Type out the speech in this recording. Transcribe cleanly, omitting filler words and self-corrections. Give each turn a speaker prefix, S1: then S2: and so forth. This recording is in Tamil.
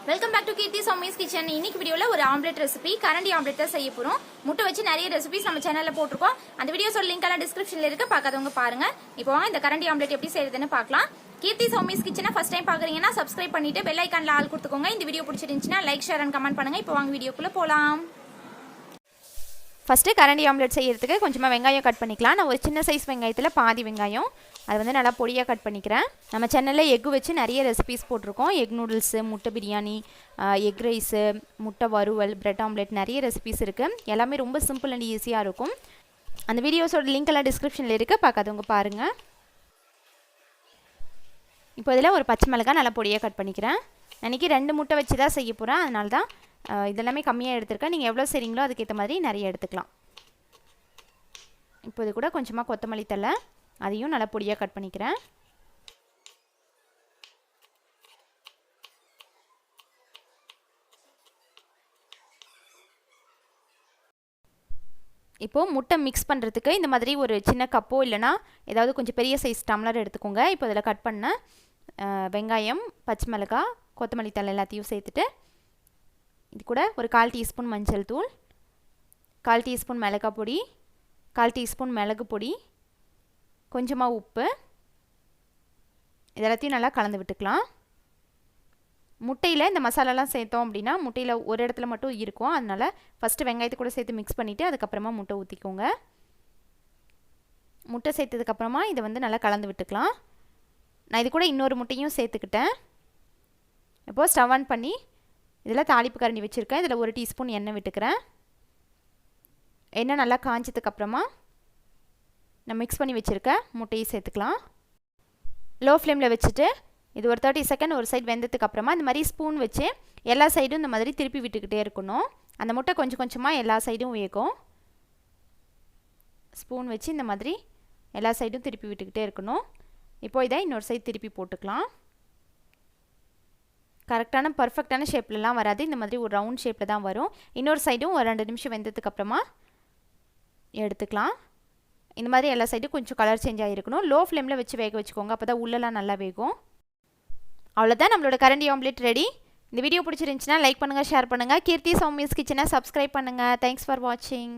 S1: Welcome back to KeerthiSowmi's kitchen. இன்னைக்கு வீடியோல ஒரு ஆம்லெட் ரெசிபி கரண்டி ஆம்லெட் தான் செய்ய போறோம். முட்டை வச்சு நிறைய ரெசிபிஸ் நம்ம சேனல்ல போட்டுருக்கோம். அந்த வீடியோஸோட லிங்க் எல்லாம் டிஸ்கிரிப்ஷன்ல இருக்கு, பார்க்காதவங்க பாருங்க. இப்போ வாங்க இந்த கரண்டி ஆம்லெட் எப்படி செய்யறதுன்னு பார்க்கலாம். KeerthiSowmi's கிச்சனை ஃபர்ஸ்ட் டைம் பாக்குறீங்கன்னா சப்ஸ்கிரைப் பண்ணிட்டு பெல் ஐகான்ல ஆல் கொடுத்துக்கோங்க. இந்த வீடியோ பிடிச்சிருந்துச்சுன்னா லைக், ஷேர் அண்ட் கமெண்ட் பண்ணுங்க. இப்போ வாங்க வீடியோக்குள்ள போலாம். ஃபஸ்ட்டு கரண்டி ஆம்லெட் செய்யறதுக்கு கொஞ்சமாக வெங்காயம் கட் பண்ணிக்கலாம். நான் ஒரு சின்ன சைஸ் வெங்காயத்தில் பாதி வெங்காயம் அது வந்து நல்லா பொடியாக கட் பண்ணிக்கிறேன். நம்ம சேனலில் எக்கு வச்சு நிறைய ரெசிபிஸ் போட்டிருக்கோம். எக் நூடுல்ஸு, முட்டை பிரியாணி, எக் ரைஸு, முட்டை வறுவல், பிரெட் ஆம்லெட் நிறைய ரெசிபிஸ் இருக்குது. எல்லாமே ரொம்ப சிம்பிள் அண்ட் ஈஸியாக இருக்கும். அந்த வீடியோஸோட லிங்க் எல்லாம் டிஸ்கிரிப்ஷனில் இருக்குது, பார்க்காதவங்க பாருங்கள். இப்போ இதில் ஒரு பச்சை மிளகாய் நல்லா பொடியாக கட் பண்ணிக்கிறேன். அன்றைக்கி 2 முட்டை வச்சு தான் செய்ய போகிறேன், அதனால தான் இதெல்லாமே கம்மியாக எடுத்துருக்கேன். நீங்கள் எவ்வளோ செய்கிறீங்களோ அதுக்கேற்ற மாதிரி நிறைய எடுத்துக்கலாம். இப்போ இது கூட கொஞ்சமாக கொத்தமல்லி தழை, அதையும் நல்லா பொடியாக கட் பண்ணிக்கிறேன். இப்போது முட்டை மிக்ஸ் பண்ணுறதுக்கு இந்த மாதிரி ஒரு சின்ன கப்போ இல்லைனா ஏதாவது கொஞ்சம் பெரிய சைஸ் டம்ளர் எடுத்துக்கோங்க. இப்போ இதில் கட் பண்ண வெங்காயம், பச்சை மிளகாய், கொத்தமல்லி தழை எல்லாத்தையும் சேர்த்துட்டு இது கூட ஒரு 1/4 டீஸ்பூன் மஞ்சள் தூள், 1/4 டீஸ்பூன் மிளகாய் பொடி, 1/4 டீஸ்பூன் மிளகு பொடி, கொஞ்சமாக உப்பு, இதெல்லாத்தையும் நல்லா கலந்து விட்டுக்கலாம். முட்டையில் இந்த மசாலாலாம் சேர்த்தோம் அப்படின்னா முட்டையில் ஒரு இடத்துல மட்டும் இருக்கும், அதனால் ஃபஸ்ட்டு வெங்காயத்தை கூட சேர்த்து மிக்ஸ் பண்ணிவிட்டு அதுக்கப்புறமா முட்டை ஊற்றிக்கோங்க. முட்டை சேர்த்ததுக்கப்புறமா இதை வந்து நல்லா கலந்து விட்டுக்கலாம். நான் இது கூட இன்னொரு முட்டையும் சேர்த்துக்கிட்டேன். இப்போது ஸ்டவ் ஆன் பண்ணி இதில் தாளிப்பு கரண்டி வச்சுருக்கேன். இதில் 1 டீஸ்பூன் எண்ணெய் விட்டுக்கிறேன். எண்ணெய் நல்லா காய்ச்சதுக்கப்புறமா நான் மிக்ஸ் பண்ணி வச்சுருக்கேன் முட்டையை சேர்த்துக்கலாம். லோ ஃப்ளேமில் வச்சுட்டு இது ஒரு 30 செகண்ட் ஒரு சைடு வெந்ததுக்கப்புறமா இந்த மாதிரி ஸ்பூன் வச்சு எல்லா சைடும் இந்த மாதிரி திருப்பி விட்டுக்கிட்டே இருக்கணும். அந்த முட்டை கொஞ்சம் கொஞ்சமாக எல்லா சைடும் வேகும். ஸ்பூன் வச்சு இந்த மாதிரி எல்லா சைடும் திருப்பி விட்டுக்கிட்டே இருக்கணும். இப்போ இதை இன்னொரு சைடு திருப்பி போட்டுக்கலாம். கரெக்டான பர்ஃபெக்டான ஷேப்லலாம் வராது, இந்த மாதிரி ஒரு ரவுண்ட் ஷேப்பில் தான் வரும். இன்னொரு சைடும் ஒரு 2 நிமிஷம் வெந்ததுக்கப்புறமா எடுத்துக்கலாம். இந்த மாதிரி எல்லா சைடும் கொஞ்சம் கலர் சேஞ்ச் ஆகிருக்கணும். லோ ஃப்ளேமில் வச்சு வேக வச்சுக்கோங்க, அப்போ தான் உள்ளெல்லாம் நல்லா வேகும். அவ்வளோதான், நம்மளோட கரண்டி ஆம்லெட் ரெடி. இந்த வீடியோ பிடிச்சிருந்துச்சுன்னா லைக் பண்ணுங்கள், ஷேர் பண்ணுங்கள். KeerthiSowmi's கிச்சனை சப்ஸ்கிரைப் பண்ணுங்கள். தேங்க்ஸ் ஃபார் வாட்சிங்.